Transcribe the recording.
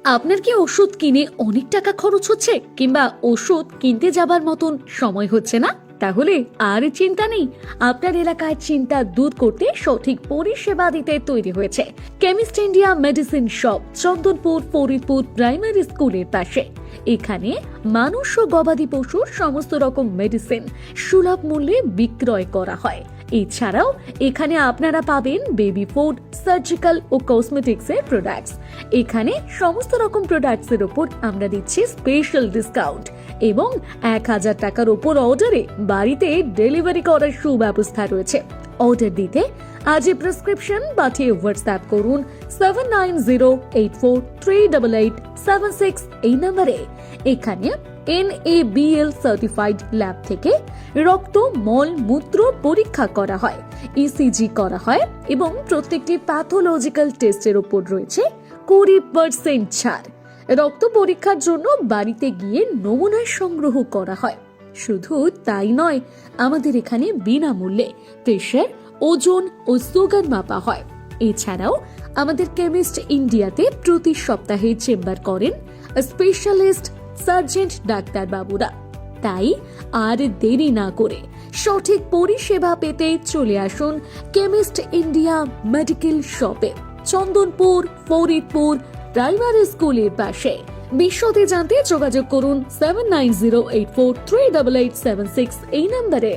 আপনার কি ওষুধ কিনে অনেক টাকা খরচ হচ্ছে কিংবা ওষুধ কিনতে যাবার মতন সময় হচ্ছে না? তাহলে আর চিন্তা নেই। আপনার এলাকায় চিন্তা দূর করতে সঠিক পরিষেবা দিতে তৈরি হয়েছে chemist India medicine shop, Chandanpur Faridpur primary স্কুলের পাশে। এখানে মানুষ ও গবাদি পশুর সমস্ত রকম মেডিসিন সুলভ মূল্যে বিক্রয় করা হয়। এছাড়াও এখানে আপনারা পাবেন বেবি ফুড, সার্জিক্যাল ও কসমেটিক্স এর প্রোডাক্টস। এখানে সমস্ত রকম প্রোডাক্টস এর উপর আমরা দিচ্ছি স্পেশাল ডিসকাউন্ট এবং 1000 টাকার উপর অর্ডারে বাড়িতে ডেলিভারি করার সুব্যবস্থা রয়েছে। অর্ডার দিতে আজই প্রেসক্রিপশন পাঠিয়ে হোয়াটসঅ্যাপ করুন 7908438876 এই নম্বরে। এখানে NABL সার্টিফাইড ল্যাব থেকে রক্ত, মল, মূত্র পরীক্ষা করা হয়, ECG করা হয় এবং প্রত্যেকটি প্যাথোলজিক্যাল টেস্টের উপর রয়েছে 20% ছাড়। রক্ত পরীক্ষার জন্য বাড়িতে গিয়ে নমুনা সংগ্রহ করা হয়। শুধু তাই নয়, আমাদের এখানে বিনামূল্যে প্রেশার, ওজন ও সুগার মাপা হয়। এছাড়াও আমাদের কেমিস্ট ইন্ডিয়াতে প্রতি সপ্তাহে চেম্বার করেন স্পেশালিস্ট সার্জেন্ট ডাক্তার বাবুরা। তাই আর দেরি না করে সঠিক পরিষেবা পেতে চলে আসুন কেমিস্ট ইন্ডিয়া মেডিকেল শপে, চন্দনপুর ফরিদপুর প্রাইমারি স্কুলের পাশে। বিশদে জানতে যোগাযোগ করুন 7908438876 এই নম্বরে।